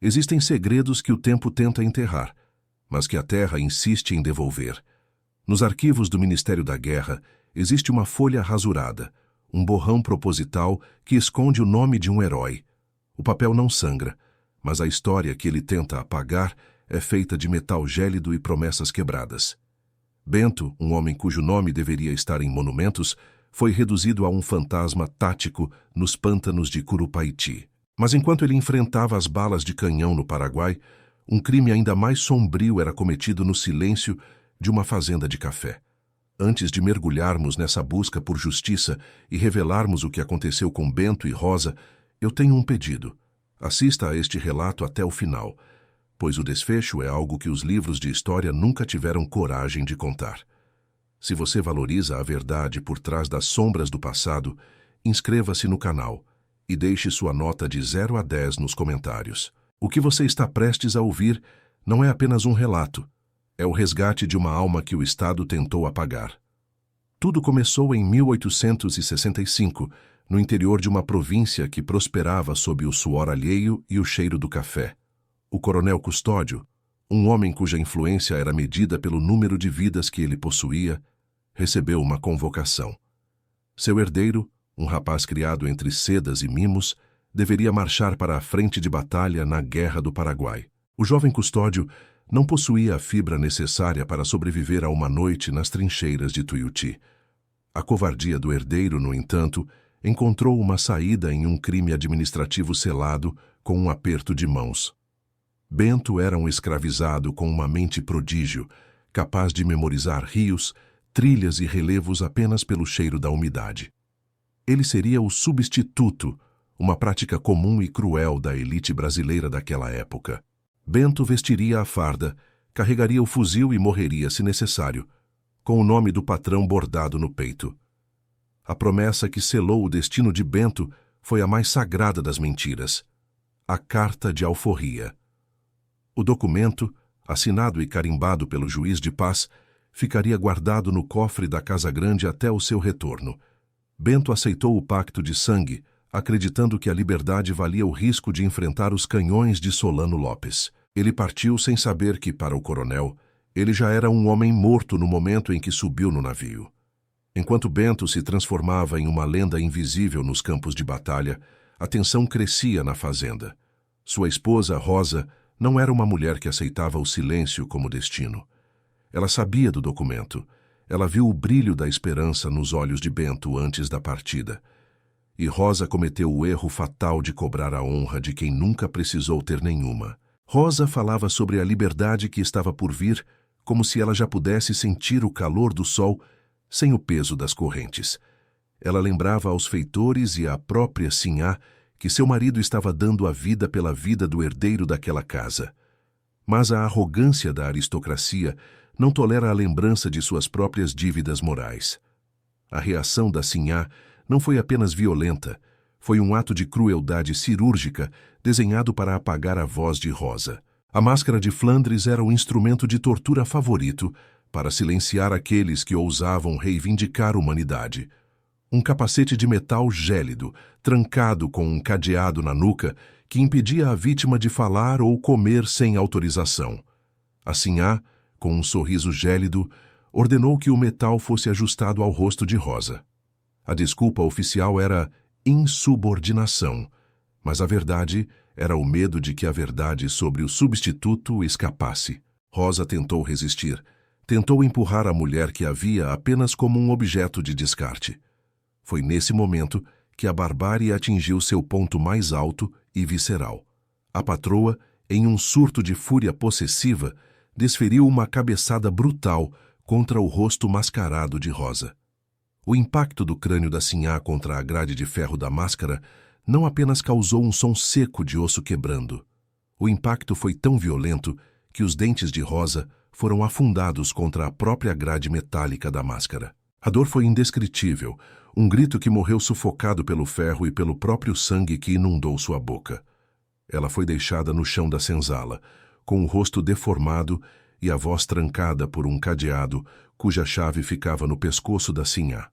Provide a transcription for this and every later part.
Existem segredos que o tempo tenta enterrar, mas que a terra insiste em devolver. Nos arquivos do Ministério da Guerra existe uma folha rasurada, um borrão proposital que esconde o nome de um herói. O papel não sangra, mas a história que ele tenta apagar é feita de metal gélido e promessas quebradas. Bento, um homem cujo nome deveria estar em monumentos, foi reduzido a um fantasma tático nos pântanos de Curupaiti. Mas enquanto ele enfrentava as balas de canhão no Paraguai, um crime ainda mais sombrio era cometido no silêncio de uma fazenda de café. Antes de mergulharmos nessa busca por justiça e revelarmos o que aconteceu com Bento e Rosa, eu tenho um pedido. Assista a este relato até o final, pois o desfecho é algo que os livros de história nunca tiveram coragem de contar. Se você valoriza a verdade por trás das sombras do passado, inscreva-se no canal e deixe sua nota de 0 a 10 nos comentários. O que você está prestes a ouvir não é apenas um relato, é o resgate de uma alma que o Estado tentou apagar. Tudo começou em 1865, no interior de uma província que prosperava sob o suor alheio e o cheiro do café. O coronel Custódio, um homem cuja influência era medida pelo número de vidas que ele possuía, recebeu uma convocação. Seu herdeiro, um rapaz criado entre sedas e mimos, deveria marchar para a frente de batalha na Guerra do Paraguai. O jovem Custódio não possuía a fibra necessária para sobreviver a uma noite nas trincheiras de Tuiuti. A covardia do herdeiro, no entanto, encontrou uma saída em um crime administrativo selado com um aperto de mãos. Bento era um escravizado com uma mente prodígio, capaz de memorizar rios, trilhas e relevos apenas pelo cheiro da umidade. Ele seria o substituto, uma prática comum e cruel da elite brasileira daquela época. Bento vestiria a farda, carregaria o fuzil e morreria se necessário, com o nome do patrão bordado no peito. A promessa que selou o destino de Bento foi a mais sagrada das mentiras: a Carta de Alforria. O documento, assinado e carimbado pelo juiz de paz, ficaria guardado no cofre da Casa Grande até o seu retorno. Bento aceitou o pacto de sangue, acreditando que a liberdade valia o risco de enfrentar os canhões de Solano Lopes. Ele partiu sem saber que, para o coronel, ele já era um homem morto no momento em que subiu no navio. Enquanto Bento se transformava em uma lenda invisível nos campos de batalha, a tensão crescia na fazenda. Sua esposa, Rosa, não era uma mulher que aceitava o silêncio como destino. Ela sabia do documento. Ela viu o brilho da esperança nos olhos de Bento antes da partida. E Rosa cometeu o erro fatal de cobrar a honra de quem nunca precisou ter nenhuma. Rosa falava sobre a liberdade que estava por vir, como se ela já pudesse sentir o calor do sol sem o peso das correntes. Ela lembrava aos feitores e à própria Sinhá que seu marido estava dando a vida pela vida do herdeiro daquela casa. Mas a arrogância da aristocracia não tolera a lembrança de suas próprias dívidas morais. A reação da Sinhá não foi apenas violenta, foi um ato de crueldade cirúrgica desenhado para apagar a voz de Rosa. A máscara de Flandres era o instrumento de tortura favorito para silenciar aqueles que ousavam reivindicar a humanidade. Um capacete de metal gélido, trancado com um cadeado na nuca, que impedia a vítima de falar ou comer sem autorização. A Sinhá, com um sorriso gélido, ordenou que o metal fosse ajustado ao rosto de Rosa. A desculpa oficial era insubordinação, mas a verdade era o medo de que a verdade sobre o substituto escapasse. Rosa tentou resistir, tentou empurrar a mulher que a via apenas como um objeto de descarte. Foi nesse momento que a barbárie atingiu seu ponto mais alto e visceral. A patroa, em um surto de fúria possessiva, desferiu uma cabeçada brutal contra o rosto mascarado de Rosa. O impacto do crânio da Sinhá contra a grade de ferro da máscara não apenas causou um som seco de osso quebrando. O impacto foi tão violento que os dentes de Rosa foram afundados contra a própria grade metálica da máscara. A dor foi indescritível, um grito que morreu sufocado pelo ferro e pelo próprio sangue que inundou sua boca. Ela foi deixada no chão da senzala, com o rosto deformado e a voz trancada por um cadeado cuja chave ficava no pescoço da Sinhá.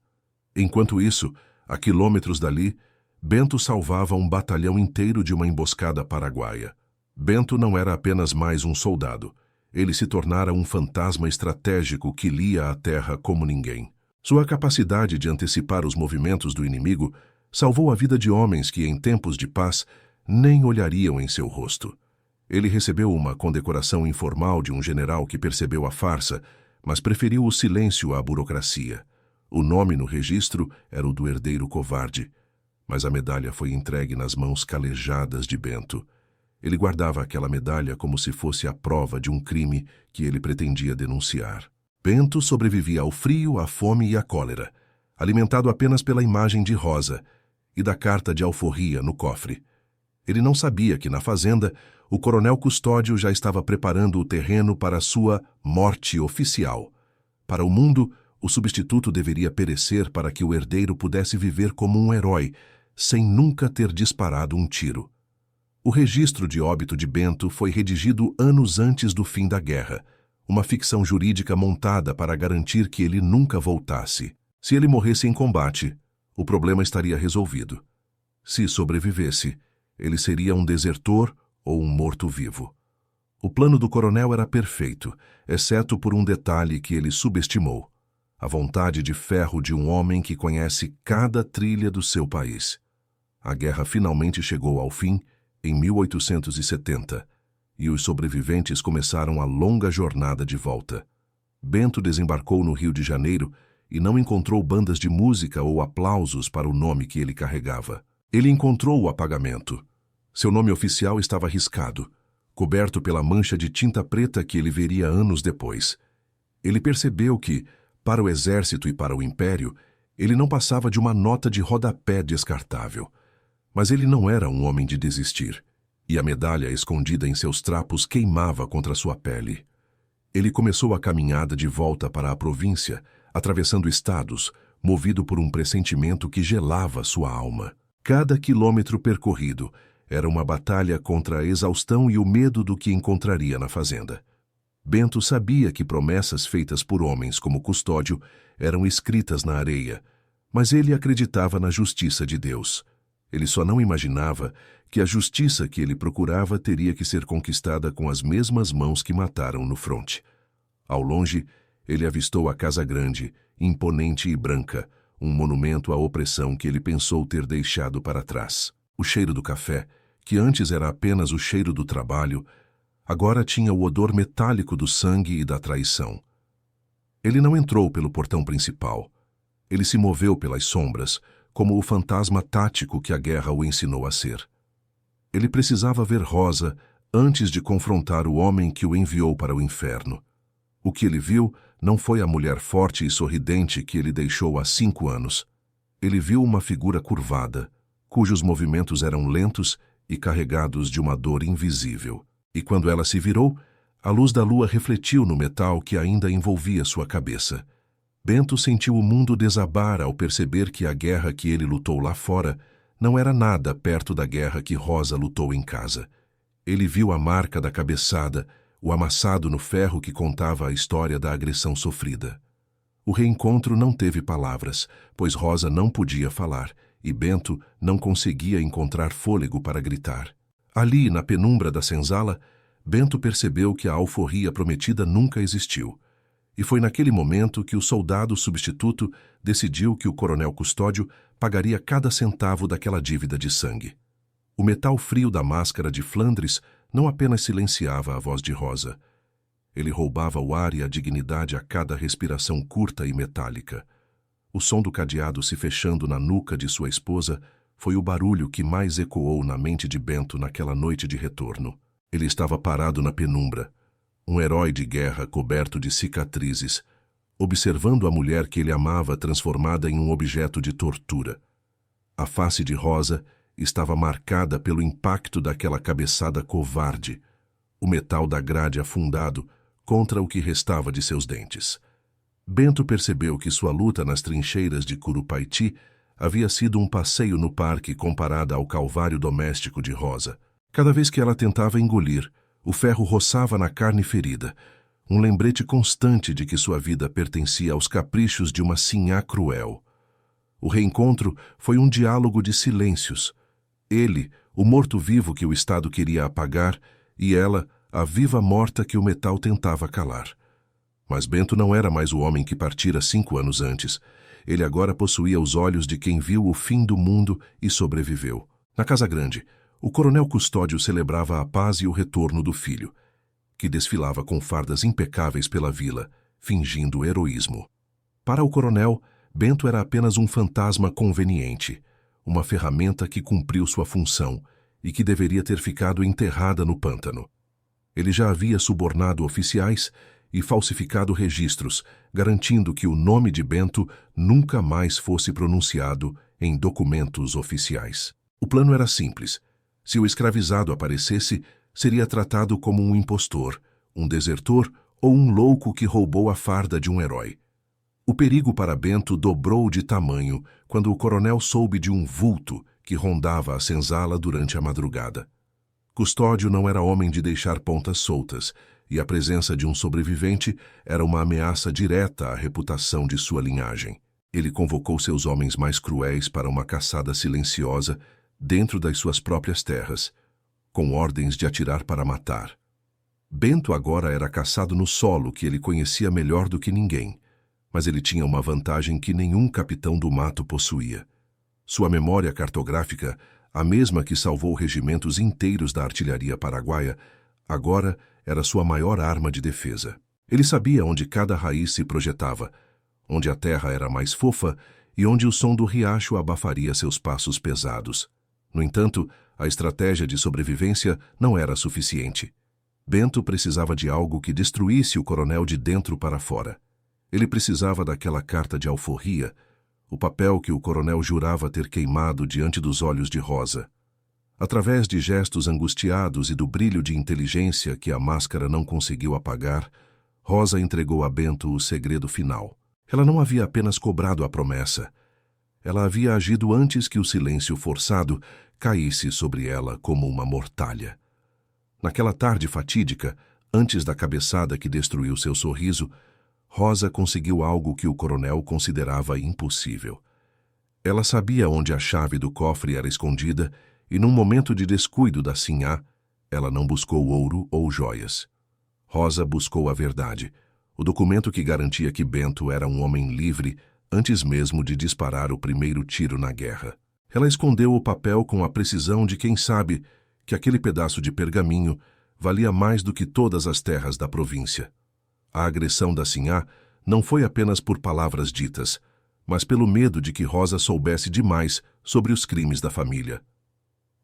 Enquanto isso, a quilômetros dali, Bento salvava um batalhão inteiro de uma emboscada paraguaia. Bento não era apenas mais um soldado. Ele se tornara um fantasma estratégico que lia a terra como ninguém. Sua capacidade de antecipar os movimentos do inimigo salvou a vida de homens que, em tempos de paz, nem olhariam em seu rosto. Ele recebeu uma condecoração informal de um general que percebeu a farsa, mas preferiu o silêncio à burocracia. O nome no registro era o do herdeiro covarde, mas a medalha foi entregue nas mãos calejadas de Bento. Ele guardava aquela medalha como se fosse a prova de um crime que ele pretendia denunciar. Bento sobrevivia ao frio, à fome e à cólera, alimentado apenas pela imagem de Rosa e da carta de alforria no cofre. Ele não sabia que, na fazenda, o coronel Custódio já estava preparando o terreno para sua morte oficial. Para o mundo, o substituto deveria perecer para que o herdeiro pudesse viver como um herói, sem nunca ter disparado um tiro. O registro de óbito de Bento foi redigido anos antes do fim da guerra, uma ficção jurídica montada para garantir que ele nunca voltasse. Se ele morresse em combate, o problema estaria resolvido. Se sobrevivesse, ele seria um desertor ou um morto-vivo. O plano do coronel era perfeito, exceto por um detalhe que ele subestimou: a vontade de ferro de um homem que conhece cada trilha do seu país. A guerra finalmente chegou ao fim em 1870, e os sobreviventes começaram a longa jornada de volta. Bento desembarcou no Rio de Janeiro e não encontrou bandas de música ou aplausos para o nome que ele carregava. Ele encontrou o apagamento. Seu nome oficial estava riscado, coberto pela mancha de tinta preta que ele veria anos depois. Ele percebeu que, para o exército e para o império, ele não passava de uma nota de rodapé descartável. Mas ele não era um homem de desistir, e a medalha escondida em seus trapos queimava contra sua pele. Ele começou a caminhada de volta para a província, atravessando estados, movido por um pressentimento que gelava sua alma. Cada quilômetro percorrido era uma batalha contra a exaustão e o medo do que encontraria na fazenda. Bento sabia que promessas feitas por homens como Custódio eram escritas na areia, mas ele acreditava na justiça de Deus. Ele só não imaginava que a justiça que ele procurava teria que ser conquistada com as mesmas mãos que mataram no fronte. Ao longe, ele avistou a Casa Grande, imponente e branca, um monumento à opressão que ele pensou ter deixado para trás. O cheiro do café, que antes era apenas o cheiro do trabalho, agora tinha o odor metálico do sangue e da traição. Ele não entrou pelo portão principal. Ele se moveu pelas sombras, como o fantasma tático que a guerra o ensinou a ser. Ele precisava ver Rosa antes de confrontar o homem que o enviou para o inferno. O que ele viu não foi a mulher forte e sorridente que ele deixou há 5 anos. Ele viu uma figura curvada, cujos movimentos eram lentos e carregados de uma dor invisível. E quando ela se virou, a luz da lua refletiu no metal que ainda envolvia sua cabeça. Bento sentiu o mundo desabar ao perceber que a guerra que ele lutou lá fora não era nada perto da guerra que Rosa lutou em casa. Ele viu a marca da cabeçada, o amassado no ferro que contava a história da agressão sofrida. O reencontro não teve palavras, pois Rosa não podia falar, e Bento não conseguia encontrar fôlego para gritar. Ali, na penumbra da senzala, Bento percebeu que a alforria prometida nunca existiu. E foi naquele momento que o soldado substituto decidiu que o coronel Custódio pagaria cada centavo daquela dívida de sangue. O metal frio da máscara de Flandres não apenas silenciava a voz de Rosa. Ele roubava o ar e a dignidade a cada respiração curta e metálica. O som do cadeado se fechando na nuca de sua esposa foi o barulho que mais ecoou na mente de Bento naquela noite de retorno. Ele estava parado na penumbra, um herói de guerra coberto de cicatrizes, observando a mulher que ele amava transformada em um objeto de tortura. A face de Rosa estava marcada pelo impacto daquela cabeçada covarde, o metal da grade afundado contra o que restava de seus dentes. Bento percebeu que sua luta nas trincheiras de Curupaiti havia sido um passeio no parque comparada ao calvário doméstico de Rosa. Cada vez que ela tentava engolir, o ferro roçava na carne ferida, um lembrete constante de que sua vida pertencia aos caprichos de uma sinhá cruel. O reencontro foi um diálogo de silêncios. Ele, o morto-vivo que o Estado queria apagar, e ela, a viva morta que o metal tentava calar. Mas Bento não era mais o homem que partira 5 anos antes. Ele agora possuía os olhos de quem viu o fim do mundo e sobreviveu. Na Casa Grande, o coronel Custódio celebrava a paz e o retorno do filho, que desfilava com fardas impecáveis pela vila, fingindo heroísmo. Para o coronel, Bento era apenas um fantasma conveniente, uma ferramenta que cumpriu sua função e que deveria ter ficado enterrada no pântano. Ele já havia subornado oficiais e falsificado registros, garantindo que o nome de Bento nunca mais fosse pronunciado em documentos oficiais. O plano era simples. Se o escravizado aparecesse, seria tratado como um impostor, um desertor ou um louco que roubou a farda de um herói. O perigo para Bento dobrou de tamanho quando o coronel soube de um vulto que rondava a senzala durante a madrugada. Custódio não era homem de deixar pontas soltas, e a presença de um sobrevivente era uma ameaça direta à reputação de sua linhagem. Ele convocou seus homens mais cruéis para uma caçada silenciosa dentro das suas próprias terras, com ordens de atirar para matar. Bento agora era caçado no solo que ele conhecia melhor do que ninguém, mas ele tinha uma vantagem que nenhum capitão do mato possuía. Sua memória cartográfica, a mesma que salvou regimentos inteiros da artilharia paraguaia, agora era sua maior arma de defesa. Ele sabia onde cada raiz se projetava, onde a terra era mais fofa e onde o som do riacho abafaria seus passos pesados. No entanto, a estratégia de sobrevivência não era suficiente. Bento precisava de algo que destruísse o coronel de dentro para fora. Ele precisava daquela carta de alforria, o papel que o coronel jurava ter queimado diante dos olhos de Rosa. Através de gestos angustiados e do brilho de inteligência que a máscara não conseguiu apagar, Rosa entregou a Bento o segredo final. Ela não havia apenas cobrado a promessa. Ela havia agido antes que o silêncio forçado caísse sobre ela como uma mortalha. Naquela tarde fatídica, antes da cabeçada que destruiu seu sorriso, Rosa conseguiu algo que o coronel considerava impossível. Ela sabia onde a chave do cofre era escondida e, num momento de descuido da Sinhá, ela não buscou ouro ou joias. Rosa buscou a verdade, o documento que garantia que Bento era um homem livre antes mesmo de disparar o primeiro tiro na guerra. Ela escondeu o papel com a precisão de quem sabe que aquele pedaço de pergaminho valia mais do que todas as terras da província. A agressão da Sinhá não foi apenas por palavras ditas, mas pelo medo de que Rosa soubesse demais sobre os crimes da família.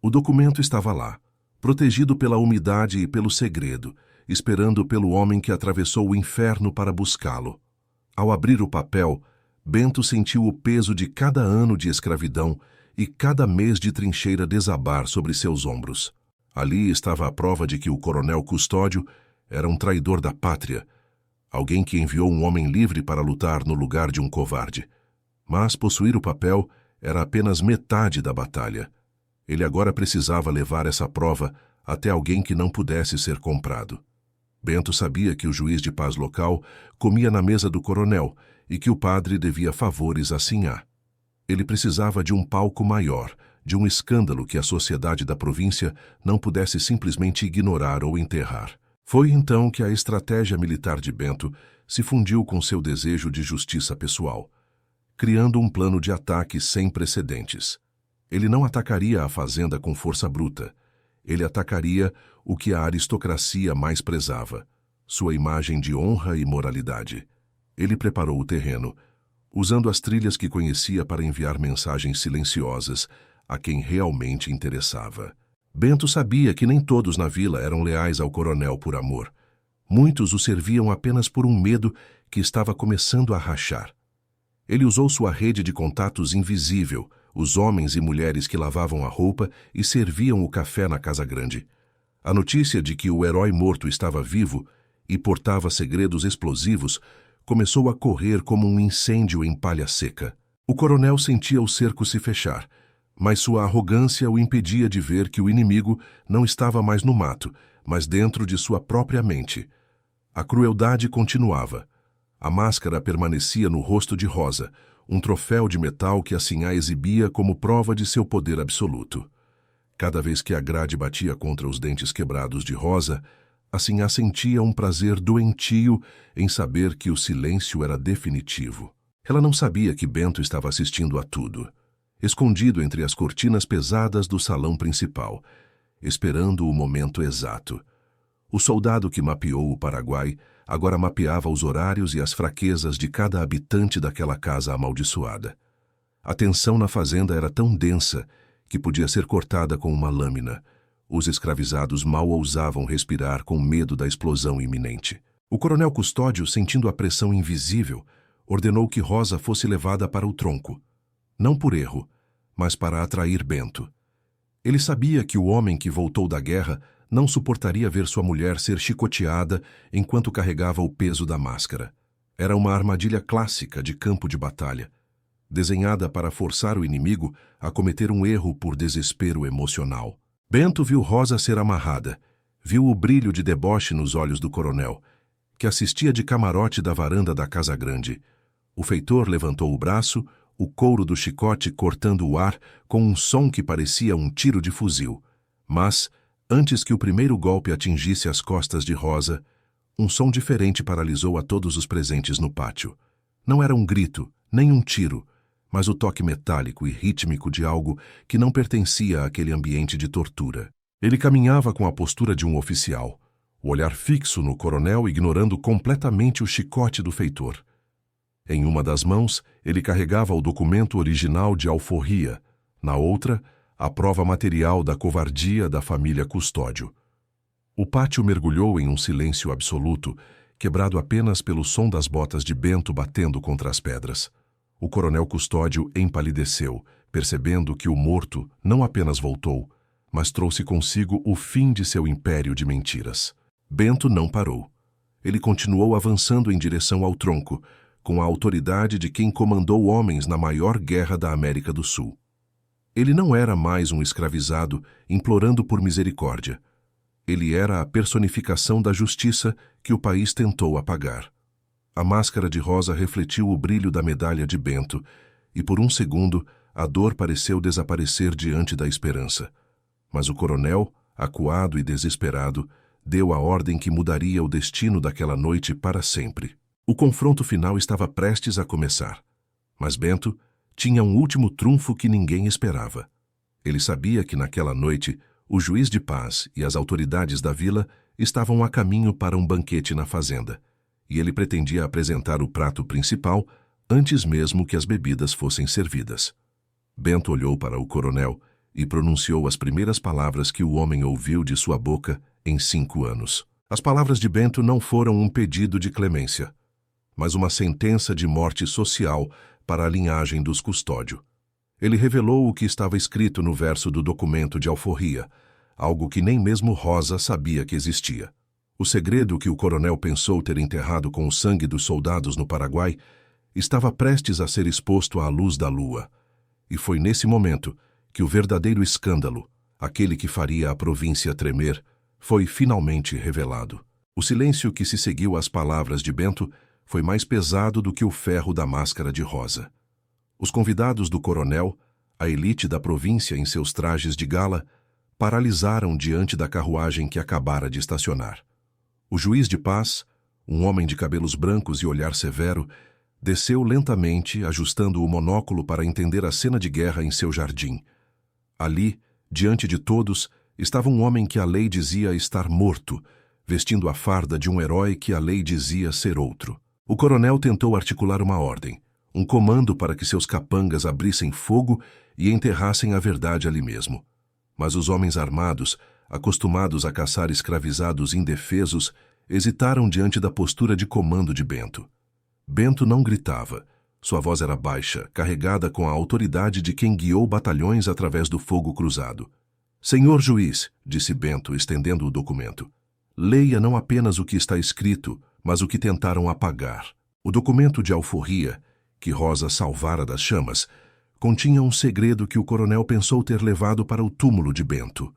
O documento estava lá, protegido pela umidade e pelo segredo, esperando pelo homem que atravessou o inferno para buscá-lo. Ao abrir o papel, Bento sentiu o peso de cada ano de escravidão e cada mês de trincheira desabar sobre seus ombros. Ali estava a prova de que o coronel Custódio era um traidor da pátria, alguém que enviou um homem livre para lutar no lugar de um covarde. Mas possuir o papel era apenas metade da batalha. Ele agora precisava levar essa prova até alguém que não pudesse ser comprado. Bento sabia que o juiz de paz local comia na mesa do coronel e que o padre devia favores a Sinhá. Ele precisava de um palco maior, de um escândalo que a sociedade da província não pudesse simplesmente ignorar ou enterrar. Foi então que a estratégia militar de Bento se fundiu com seu desejo de justiça pessoal, criando um plano de ataque sem precedentes. Ele não atacaria a fazenda com força bruta. Ele atacaria o que a aristocracia mais prezava, sua imagem de honra e moralidade. Ele preparou o terreno, usando as trilhas que conhecia para enviar mensagens silenciosas a quem realmente interessava. Bento sabia que nem todos na vila eram leais ao coronel por amor. Muitos o serviam apenas por um medo que estava começando a rachar. Ele usou sua rede de contatos invisível, os homens e mulheres que lavavam a roupa e serviam o café na Casa Grande. A notícia de que o herói morto estava vivo e portava segredos explosivos começou a correr como um incêndio em palha seca. O coronel sentia o cerco se fechar, mas sua arrogância o impedia de ver que o inimigo não estava mais no mato, mas dentro de sua própria mente. A crueldade continuava. A máscara permanecia no rosto de Rosa, um troféu de metal que a Sinhá exibia como prova de seu poder absoluto. Cada vez que a grade batia contra os dentes quebrados de Rosa, assim sentia um prazer doentio em saber que o silêncio era definitivo. Ela não sabia que Bento estava assistindo a tudo, escondido entre as cortinas pesadas do salão principal, esperando o momento exato. O soldado que mapeou o Paraguai agora mapeava os horários e as fraquezas de cada habitante daquela casa amaldiçoada. A tensão na fazenda era tão densa que podia ser cortada com uma lâmina. Os escravizados mal ousavam respirar com medo da explosão iminente. O coronel Custódio, sentindo a pressão invisível, ordenou que Rosa fosse levada para o tronco. Não por erro, mas para atrair Bento. Ele sabia que o homem que voltou da guerra não suportaria ver sua mulher ser chicoteada enquanto carregava o peso da máscara. Era uma armadilha clássica de campo de batalha, desenhada para forçar o inimigo a cometer um erro por desespero emocional. Bento viu Rosa ser amarrada, viu o brilho de deboche nos olhos do coronel, que assistia de camarote da varanda da Casa Grande. O feitor levantou o braço, o couro do chicote cortando o ar com um som que parecia um tiro de fuzil. Mas, antes que o primeiro golpe atingisse as costas de Rosa, um som diferente paralisou a todos os presentes no pátio. Não era um grito, nem um tiro, mas o toque metálico e rítmico de algo que não pertencia àquele ambiente de tortura. Ele caminhava com a postura de um oficial, o olhar fixo no coronel, ignorando completamente o chicote do feitor. Em uma das mãos, ele carregava o documento original de alforria, na outra, a prova material da covardia da família Custódio. O pátio mergulhou em um silêncio absoluto, quebrado apenas pelo som das botas de Bento batendo contra as pedras. O coronel Custódio empalideceu, percebendo que o morto não apenas voltou, mas trouxe consigo o fim de seu império de mentiras. Bento não parou. Ele continuou avançando em direção ao tronco, com a autoridade de quem comandou homens na maior guerra da América do Sul. Ele não era mais um escravizado implorando por misericórdia. Ele era a personificação da justiça que o país tentou apagar. A máscara de Rosa refletiu o brilho da medalha de Bento, e por um segundo a dor pareceu desaparecer diante da esperança. Mas o coronel, acuado e desesperado, deu a ordem que mudaria o destino daquela noite para sempre. O confronto final estava prestes a começar, mas Bento tinha um último trunfo que ninguém esperava. Ele sabia que naquela noite o juiz de paz e as autoridades da vila estavam a caminho para um banquete na fazenda, e ele pretendia apresentar o prato principal antes mesmo que as bebidas fossem servidas. Bento olhou para o coronel e pronunciou as primeiras palavras que o homem ouviu de sua boca em 5 anos. As palavras de Bento não foram um pedido de clemência, mas uma sentença de morte social para a linhagem dos Custódio. Ele revelou o que estava escrito no verso do documento de alforria, algo que nem mesmo Rosa sabia que existia. O segredo que o coronel pensou ter enterrado com o sangue dos soldados no Paraguai estava prestes a ser exposto à luz da lua. E foi nesse momento que o verdadeiro escândalo, aquele que faria a província tremer, foi finalmente revelado. O silêncio que se seguiu às palavras de Bento foi mais pesado do que o ferro da máscara de Rosa. Os convidados do coronel, a elite da província em seus trajes de gala, paralisaram diante da carruagem que acabara de estacionar. O juiz de paz, um homem de cabelos brancos e olhar severo, desceu lentamente, ajustando o monóculo para entender a cena de guerra em seu jardim. Ali, diante de todos, estava um homem que a lei dizia estar morto, vestindo a farda de um herói que a lei dizia ser outro. O coronel tentou articular uma ordem, um comando para que seus capangas abrissem fogo e enterrassem a verdade ali mesmo. Mas os homens armados, acostumados a caçar escravizados indefesos, hesitaram diante da postura de comando de Bento. Bento não gritava. Sua voz era baixa, carregada com a autoridade de quem guiou batalhões através do fogo cruzado. «Senhor juiz», disse Bento, estendendo o documento, «leia não apenas o que está escrito, mas o que tentaram apagar». O documento de alforria, que Rosa salvara das chamas, continha um segredo que o coronel pensou ter levado para o túmulo de Bento.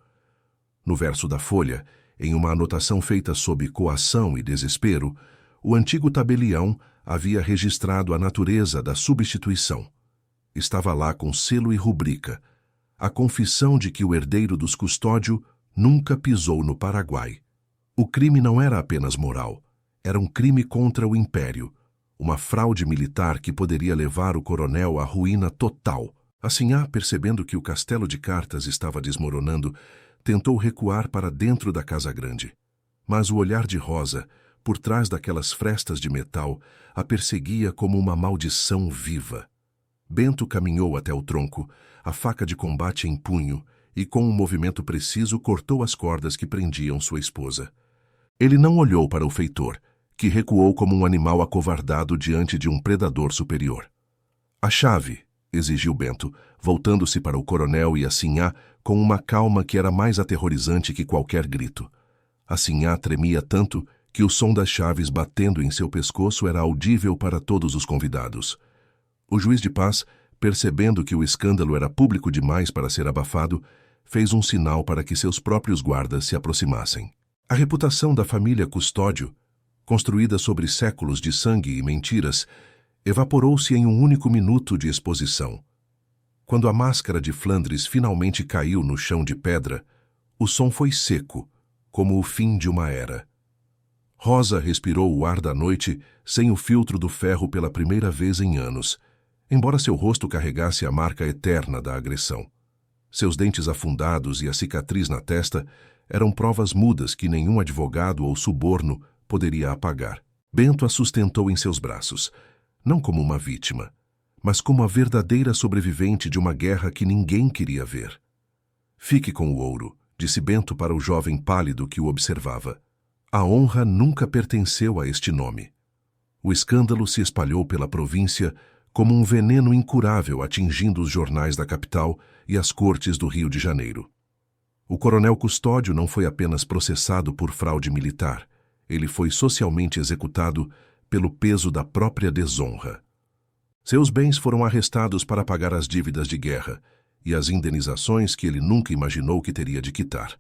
No verso da folha, em uma anotação feita sob coação e desespero, o antigo tabelião havia registrado a natureza da substituição. Estava lá com selo e rubrica: a confissão de que o herdeiro dos Custódio nunca pisou no Paraguai. O crime não era apenas moral, era um crime contra o Império, uma fraude militar que poderia levar o coronel à ruína total. Assinhá, percebendo que o castelo de cartas estava desmoronando, tentou recuar para dentro da casa grande. Mas o olhar de Rosa, por trás daquelas frestas de metal, a perseguia como uma maldição viva. Bento caminhou até o tronco, a faca de combate em punho, e com um movimento preciso cortou as cordas que prendiam sua esposa. Ele não olhou para o feitor, que recuou como um animal acovardado diante de um predador superior. A chave, exigiu Bento, voltando-se para o coronel e Assinhá com uma calma que era mais aterrorizante que qualquer grito. Assinhá tremia tanto que o som das chaves batendo em seu pescoço era audível para todos os convidados. O juiz de paz, percebendo que o escândalo era público demais para ser abafado, fez um sinal para que seus próprios guardas se aproximassem. A reputação da família Custódio, construída sobre séculos de sangue e mentiras, evaporou-se em um único minuto de exposição. Quando a máscara de Flandres finalmente caiu no chão de pedra, o som foi seco, como o fim de uma era. Rosa respirou o ar da noite sem o filtro do ferro pela primeira vez em anos, embora seu rosto carregasse a marca eterna da agressão. Seus dentes afundados e a cicatriz na testa eram provas mudas que nenhum advogado ou suborno poderia apagar. Bento a sustentou em seus braços, não como uma vítima, mas como a verdadeira sobrevivente de uma guerra que ninguém queria ver. Fique com o ouro, disse Bento para o jovem pálido que o observava. A honra nunca pertenceu a este nome. O escândalo se espalhou pela província como um veneno incurável atingindo os jornais da capital e as cortes do Rio de Janeiro. O coronel Custódio não foi apenas processado por fraude militar, ele foi socialmente executado pelo peso da própria desonra. Seus bens foram arrestados para pagar as dívidas de guerra e as indenizações que ele nunca imaginou que teria de quitar.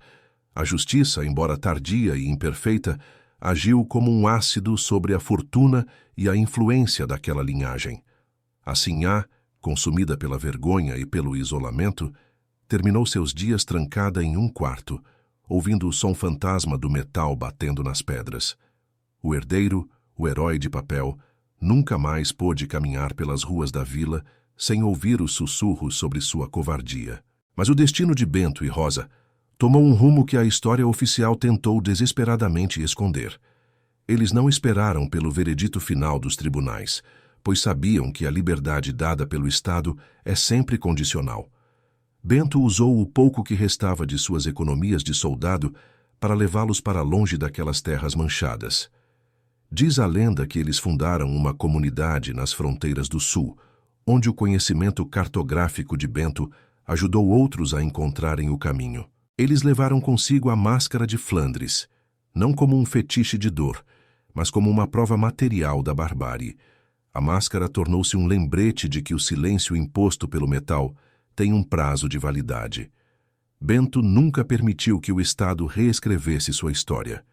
A justiça, embora tardia e imperfeita, agiu como um ácido sobre a fortuna e a influência daquela linhagem. Assinhá, consumida pela vergonha e pelo isolamento, terminou seus dias trancada em um quarto, ouvindo o som fantasma do metal batendo nas pedras. O herdeiro, o herói de papel, nunca mais pôde caminhar pelas ruas da vila sem ouvir os sussurros sobre sua covardia. Mas o destino de Bento e Rosa tomou um rumo que a história oficial tentou desesperadamente esconder. Eles não esperaram pelo veredito final dos tribunais, pois sabiam que a liberdade dada pelo Estado é sempre condicional. Bento usou o pouco que restava de suas economias de soldado para levá-los para longe daquelas terras manchadas. Diz a lenda que eles fundaram uma comunidade nas fronteiras do sul, onde o conhecimento cartográfico de Bento ajudou outros a encontrarem o caminho. Eles levaram consigo a máscara de Flandres, não como um fetiche de dor, mas como uma prova material da barbárie. A máscara tornou-se um lembrete de que o silêncio imposto pelo metal tem um prazo de validade. Bento nunca permitiu que o Estado reescrevesse sua história.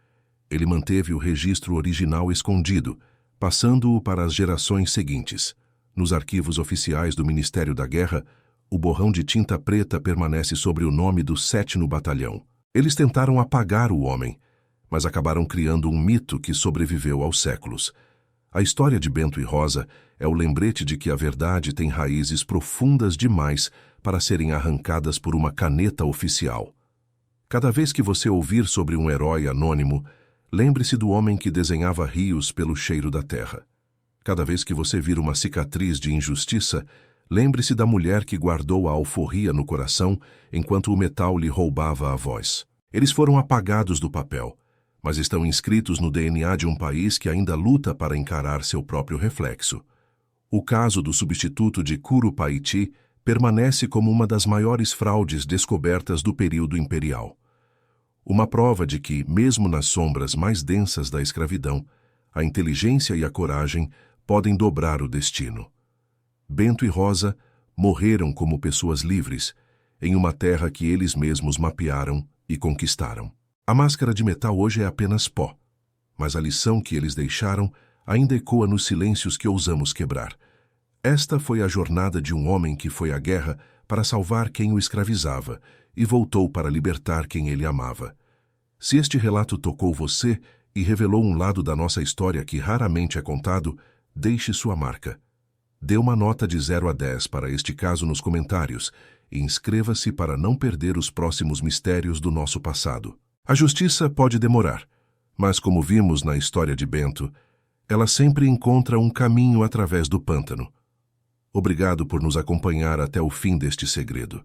Ele manteve o registro original escondido, passando-o para as gerações seguintes. Nos arquivos oficiais do Ministério da Guerra, o borrão de tinta preta permanece sobre o nome do 7º Batalhão. Eles tentaram apagar o homem, mas acabaram criando um mito que sobreviveu aos séculos. A história de Bento e Rosa é o lembrete de que a verdade tem raízes profundas demais para serem arrancadas por uma caneta oficial. Cada vez que você ouvir sobre um herói anônimo, lembre-se do homem que desenhava rios pelo cheiro da terra. Cada vez que você vir uma cicatriz de injustiça, lembre-se da mulher que guardou a alforria no coração enquanto o metal lhe roubava a voz. Eles foram apagados do papel, mas estão inscritos no DNA de um país que ainda luta para encarar seu próprio reflexo. O caso do substituto de Curupaiti permanece como uma das maiores fraudes descobertas do período imperial. Uma prova de que, mesmo nas sombras mais densas da escravidão, a inteligência e a coragem podem dobrar o destino. Bento e Rosa morreram como pessoas livres, em uma terra que eles mesmos mapearam e conquistaram. A máscara de metal hoje é apenas pó, mas a lição que eles deixaram ainda ecoa nos silêncios que ousamos quebrar. Esta foi a jornada de um homem que foi à guerra para salvar quem o escravizava e voltou para libertar quem ele amava. Se este relato tocou você e revelou um lado da nossa história que raramente é contado, deixe sua marca. Dê uma nota de 0 a 10 para este caso nos comentários e inscreva-se para não perder os próximos mistérios do nosso passado. A justiça pode demorar, mas como vimos na história de Bento, ela sempre encontra um caminho através do pântano. Obrigado por nos acompanhar até o fim deste segredo.